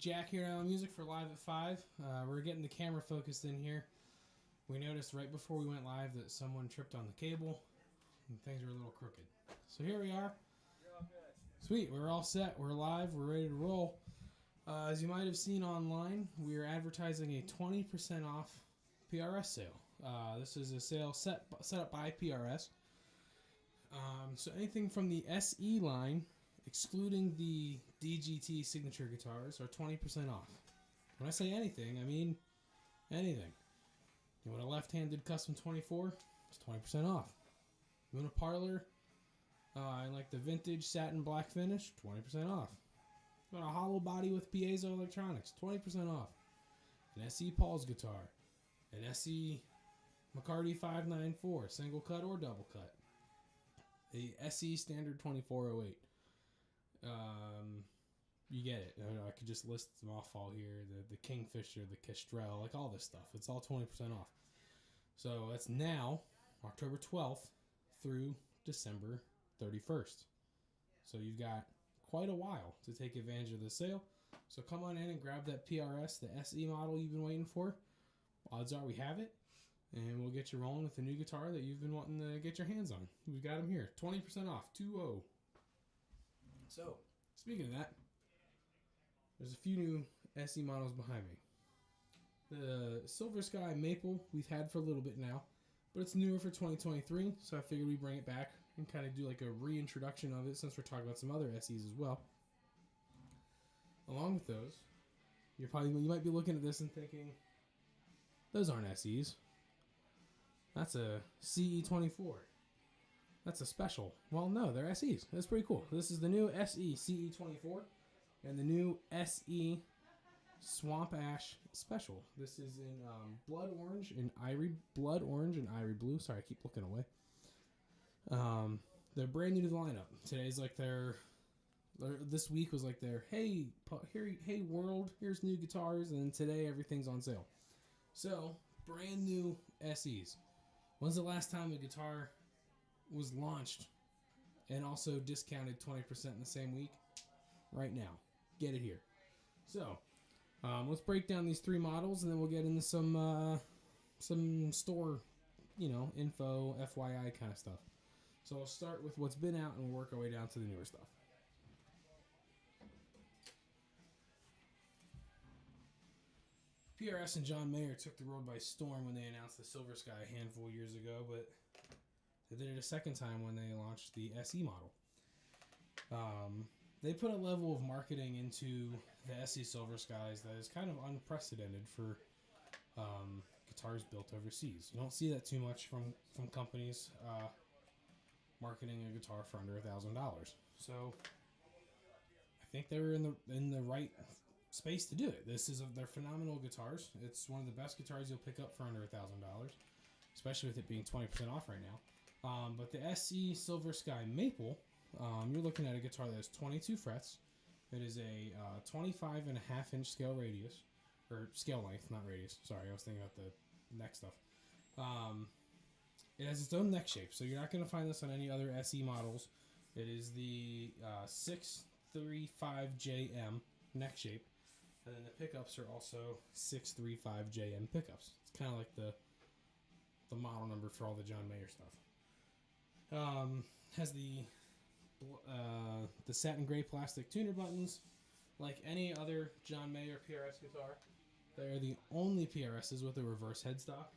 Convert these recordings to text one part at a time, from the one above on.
Jack here at Allen Music for Live at 5. We're getting the camera focused in here. We noticed right before we went live that someone tripped on the cable and things were a little crooked. So here we are. You're all good. Sweet, we're all set. We're live. We're ready to roll. As you might have seen online, we are advertising a 20% off PRS sale. This is a sale set up by PRS. So anything from the SE line, excluding the DGT signature guitars, are 20% off. When I say anything, I mean anything. You want a left-handed custom 24? It's 20% off. You want a parlor? I like the vintage satin black finish, 20% off. You want a hollow body with piezo electronics, 20% off. An SE Paul's guitar, an SE McCarty 594, single cut or double cut. A SE standard 2408. You get it. I could just list them off all here. The Kingfisher, the Kestrel, like all this stuff. It's all 20% off. So that's now, October 12th through December 31st. So you've got quite a while to take advantage of the sale. So come on in and grab that PRS, the SE model you've been waiting for. Odds are we have it. And we'll get you rolling with the new guitar that you've been wanting to get your hands on. We've got them here. 20% off. 2-0. So, speaking of that, there's a few new SE models behind me. The Silver Sky Maple we've had for a little bit now, but it's newer for 2023, so I figured we'd bring it back and kind of do like a reintroduction of it since we're talking about some other SEs as well. Along with those, you might be looking at this and thinking, those aren't SEs. That's a CE24. That's a special. Well, no, they're SEs. That's pretty cool. This is the new SE CE24 and the new SE Swamp Ash Special. This is in blood orange and ivory blue. Sorry, I keep looking away. They're brand new to the lineup. Today's like this week was like their hey world, here's new guitars, and then today everything's on sale. So brand new SEs. When's the last time a guitar was launched and also discounted 20% in the same week? Right now. Get it here. So, let's break down these three models and then we'll get into some store, info, FYI kind of stuff. So we'll start with what's been out and we'll work our way down to the newer stuff. PRS and John Mayer took the road by storm when they announced the Silver Sky a handful of years ago, but they did it a second time when they launched the SE model. They put a level of marketing into the SE Silver Skies that is kind of unprecedented for guitars built overseas. You don't see that too much from companies marketing a guitar for under $1,000. So I think they were in the right space to do it. They're phenomenal guitars. It's one of the best guitars you'll pick up for under $1,000, especially with it being 20% off right now. But the SE Silver Sky Maple, you're looking at a guitar that has 22 frets. It is a 25.5-inch scale radius, or scale length, not radius. Sorry, I was thinking about the neck stuff. It has its own neck shape, so you're not going to find this on any other SE models. It is the 635JM neck shape, and then the pickups are also 635JM pickups. It's kind of like the model number for all the John Mayer stuff. Has the satin gray plastic tuner buttons. Like any other John Mayer PRS guitar, they are the only PRSs with a reverse headstock.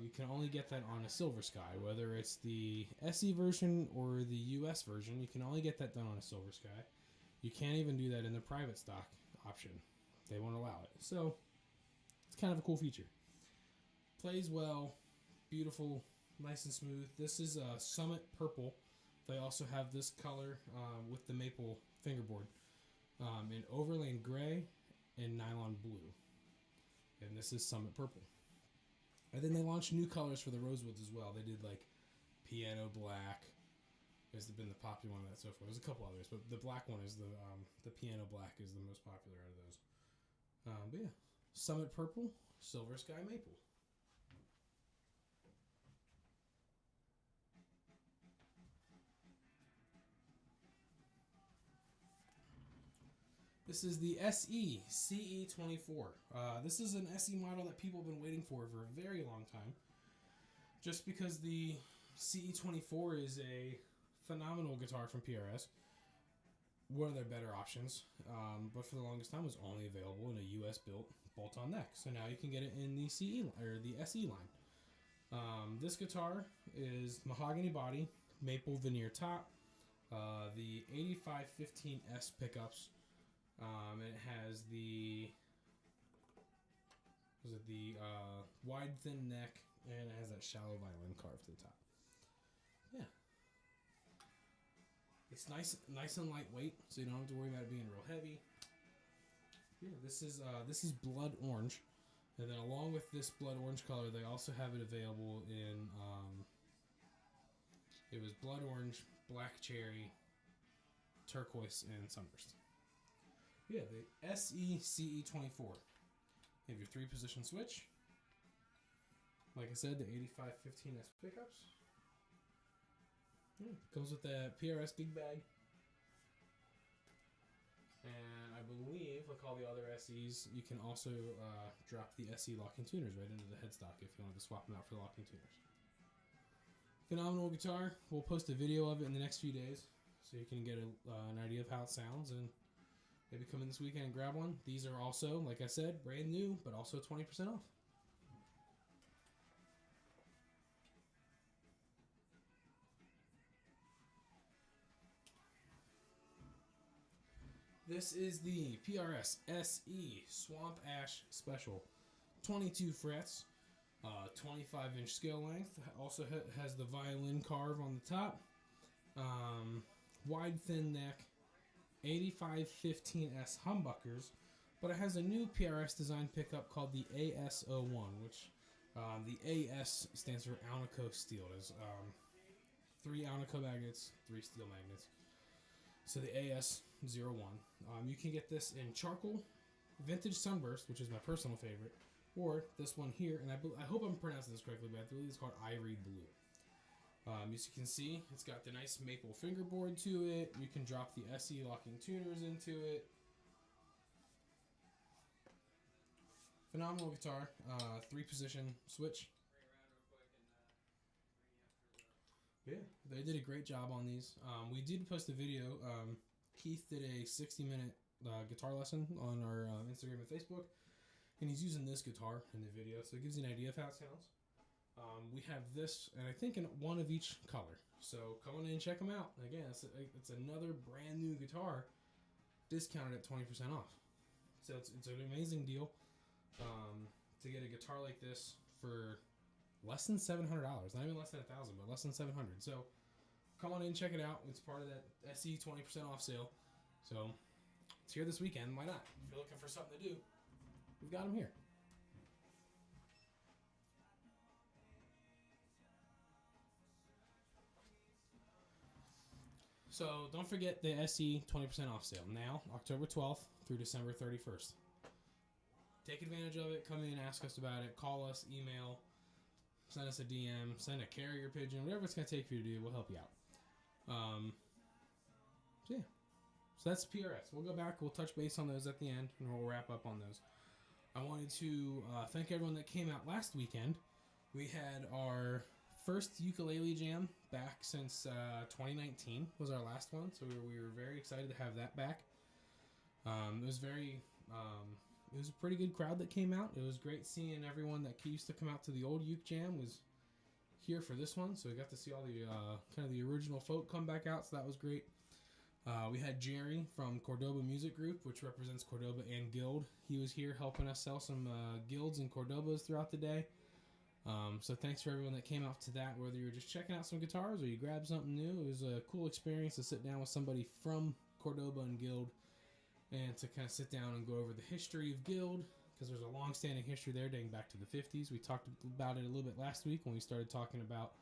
You can only get that on a Silver Sky, whether it's the SE version or the US version. You can only get that done on a Silver Sky. You can't even do that in the private stock option. They won't allow it. So it's kind of a cool feature. Plays well, beautiful, nice and smooth. This is a Summit Purple. They also have this color with the maple fingerboard in overland gray and nylon blue. And this is Summit Purple. And then they launched new colors for the Rosewoods as well. They did like piano black. Has been the popular one of that so far. There's a couple others, but the black one is the piano black is the most popular out of those. But yeah, Summit Purple, Silver Sky Maple. This is the SE CE24. This is an SE model that people have been waiting for a very long time. Just because the CE24 is a phenomenal guitar from PRS. One of their better options, but for the longest time was only available in a US built bolt-on neck. So now you can get it in the CE or the SE line. This guitar is mahogany body, maple veneer top, the 8515S pickups. It has the wide thin neck, and it has that shallow violin carve to the top. Yeah. It's nice and lightweight, so you don't have to worry about it being real heavy. Yeah, this is blood orange, and then along with this blood orange color, they also have it available in it was blood orange, black cherry, turquoise, and sunburst. Yeah, the SE CE24. You have your 3-position switch. Like I said, the 8515S pickups. Comes with that PRS gig bag. And I believe, like all the other SEs, you can also drop the SE locking tuners right into the headstock if you wanted to swap them out for the locking tuners. Phenomenal guitar. We'll post a video of it in the next few days so you can get an idea of how it sounds, and maybe come in this weekend and grab one. These are also, like I said, brand new, but also 20% off. This is the PRS SE Swamp Ash Special. 22 frets, 25-inch scale length. Also has the violin carve on the top. Wide thin neck. 8515S humbuckers. But it has a new PRS design pickup called the AS01, which the AS stands for Alnico steel. There's 3 Alnico magnets, 3 steel magnets. So the AS01. You can get this in charcoal, vintage sunburst, which is my personal favorite, or this one here, and I hope I'm pronouncing this correctly, but I believe it's called Ivory Blue. As you can see, it's got the nice maple fingerboard to it. You can drop the SE locking tuners into it. Phenomenal guitar. 3-position switch. Yeah, they did a great job on these. We did post a video. Keith did a 60-minute guitar lesson on our Instagram and Facebook, and he's using this guitar in the video, so it gives you an idea of how it sounds. We have this, and I think in one of each color. So come on in and check them out. Again, it's another brand new guitar, discounted at 20% off. So it's an amazing deal to get a guitar like this for less than $700. Not even less than $1,000, but less than $700. So come on in and check it out. It's part of that SE 20% off sale. So it's here this weekend. Why not? If you're looking for something to do, we've got them here. So don't forget the SE 20% off sale. Now, October 12th through December 31st. Take advantage of it. Come in, ask us about it. Call us, email, send us a DM, send a carrier pigeon, whatever it's going to take for you to do, we'll help you out. So yeah. So that's PRS. We'll go back, we'll touch base on those at the end, and we'll wrap up on those. I wanted to thank everyone that came out last weekend. We had our first ukulele jam back since 2019 was our last one, so we were very excited to have that back. It was it was a pretty good crowd that came out. It was great seeing everyone that used to come out to the old uke jam was here for this one, so we got to see all the kind of the original folk come back out, so that was great. We had Jerry from Cordoba Music Group, which represents Cordoba and Guild. He was here helping us sell some Guilds and Cordobas throughout the day. So thanks for everyone that came out to that, whether you were just checking out some guitars or you grabbed something new. It was a cool experience to sit down with somebody from Cordoba and Guild and to kind of sit down and go over the history of Guild, because there's a long-standing history there dating back to the 50s. We talked about it a little bit last week when we started talking about,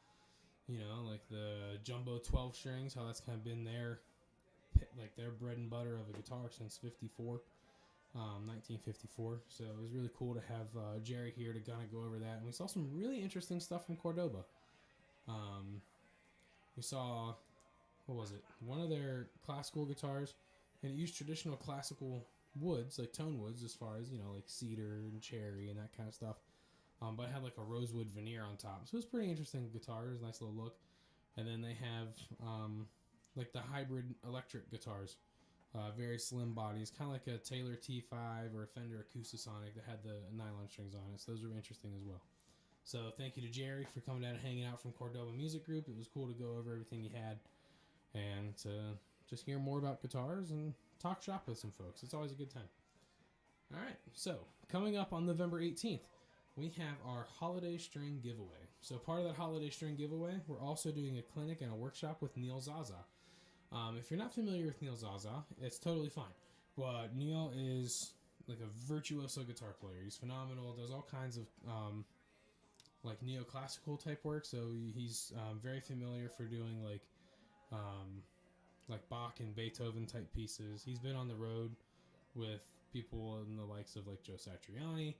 like the jumbo 12 strings, how that's kind of been their bread and butter of a guitar since 1954. So it was really cool to have Jerry here to kind of go over that. And we saw some really interesting stuff from Cordoba. We saw, one of their classical guitars, and it used traditional classical woods, like tone woods, as far as, like cedar and cherry and that kind of stuff. But it had like a rosewood veneer on top, so it was pretty interesting guitar. It was a nice little look. And then they have like the hybrid electric guitars, very slim bodies, kind of like a Taylor T5 or a Fender Acoustasonic that had the nylon strings on it. So those were interesting as well. So thank you to Jerry for coming down and hanging out from Cordoba Music Group. It was cool to go over everything he had and to just hear more about guitars and talk shop with some folks. It's always a good time. All right, so coming up on November 18th, we have our holiday string giveaway. So part of that holiday string giveaway, we're also doing a clinic and a workshop with Neil Zaza. If you're not familiar with Neil Zaza, it's totally fine. But Neil is like a virtuoso guitar player. He's phenomenal. Does all kinds of like neoclassical type work. So he's very familiar for doing like Bach and Beethoven type pieces. He's been on the road with people in the likes of like Joe Satriani.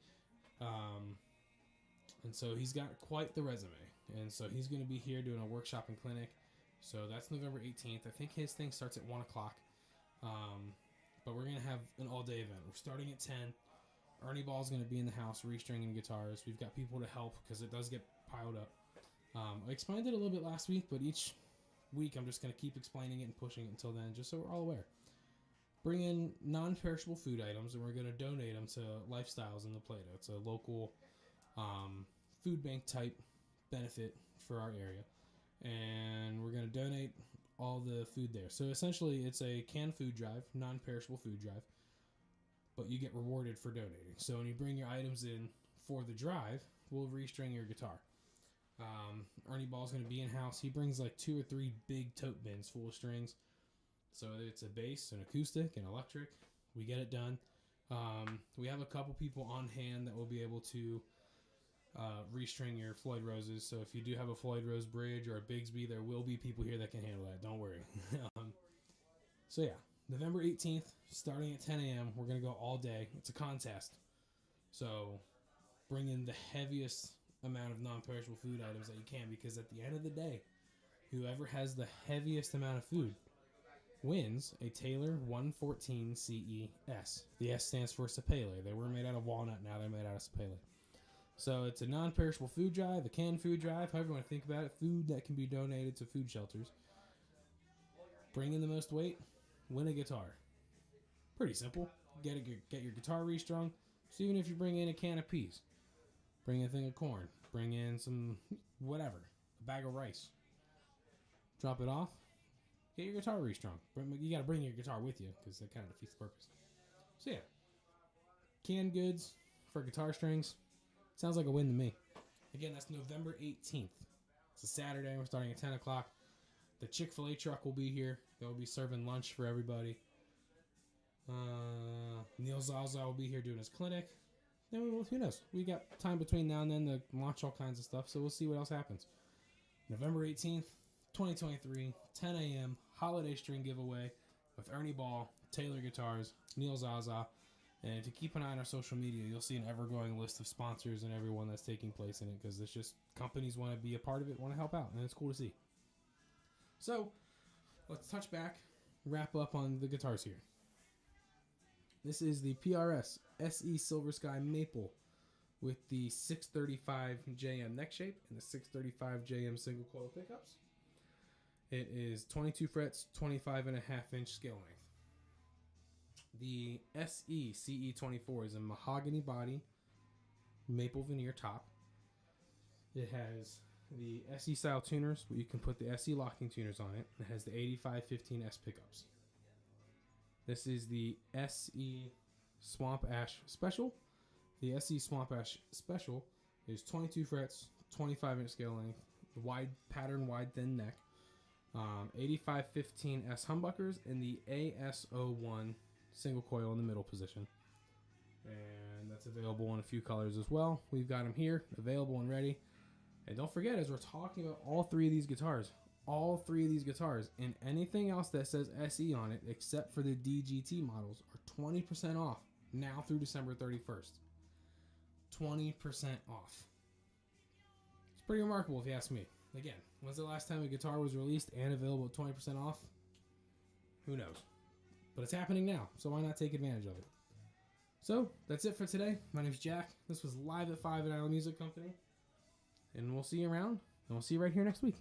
And so he's got quite the resume. And so he's going to be here doing a workshop and clinic. So that's November 18th. I think his thing starts at 1 o'clock. But we're going to have an all-day event. We're starting at 10. Ernie Ball's going to be in the house restringing guitars. We've got people to help because it does get piled up. I explained it a little bit last week, but each week I'm just going to keep explaining it and pushing it until then, just so we're all aware. Bring in non-perishable food items, and we're going to donate them to Lifestyles in La Plata. It's a local food bank type benefit for our area, and we're going to donate all the food there. So essentially it's a canned food drive, non-perishable food drive, but you get rewarded for donating. So when you bring your items in for the drive, we'll restring your guitar. Ernie Ball's going to be in house. He brings like 2 or 3 big tote bins full of strings. So it's a bass, an acoustic, an electric. We get it done. We have a couple people on hand that will be able to restring your Floyd Roses. So if you do have a Floyd Rose Bridge or a Bigsby, there will be people here that can handle that. Don't worry. So yeah, November 18th, starting at 10 a.m. We're going to go all day. It's a contest. So bring in the heaviest amount of non-perishable food items that you can, because at the end of the day, whoever has the heaviest amount of food wins a Taylor 114 CE-S. The S stands for Sapele. They were made out of walnut, now they're made out of Sapele. So it's a non-perishable food drive, a canned food drive, however you want to think about it, food that can be donated to food shelters. Bring in the most weight, win a guitar. Pretty simple. Get your guitar restrung. So even if you bring in a can of peas, bring in a thing of corn, bring in some whatever, a bag of rice, drop it off, get your guitar restrung. You got to bring your guitar with you because that kind of defeats the purpose. So yeah, canned goods for guitar strings. Sounds like a win to me. Again, that's November 18th. It's a Saturday. We're starting at 10 o'clock. The Chick-fil-A truck will be here. They'll be serving lunch for everybody. Neil Zaza will be here doing his clinic. Then who knows? We got time between now and then to launch all kinds of stuff, so we'll see what else happens. November 18th, 2023, 10 a.m., holiday string giveaway with Ernie Ball, Taylor Guitars, Neil Zaza. And if you keep an eye on our social media, you'll see an ever-growing list of sponsors and everyone that's taking place in it, because it's just companies want to be a part of it, want to help out, and it's cool to see. So, let's touch back, wrap up on the guitars here. This is the PRS SE Silver Sky Maple with the 635 JM neck shape and the 635 JM single coil pickups. It is 22 frets, 25.5 inch scale length. The SE CE24 is a mahogany body, maple veneer top. It has the SE style tuners, where you can put the SE locking tuners on it. It has the 8515S pickups. This is the SE Swamp Ash Special. The SE Swamp Ash Special is 22 frets, 25 inch scale length, wide pattern, wide thin neck, 8515S humbuckers, and the AS01 single coil in the middle position. And that's available in a few colors as well. We've got them here, available and ready. And don't forget, as we're talking about all three of these guitars, and anything else that says SE on it, except for the DGT models, are 20% off now through December 31st. 20% off. It's pretty remarkable if you ask me. Again, when's the last time a guitar was released and available at 20% off? Who knows? But it's happening now, so why not take advantage of it? So that's it for today. My name's Jack. This was Live at 5 at Island Music Company. And we'll see you around. And we'll see you right here next week.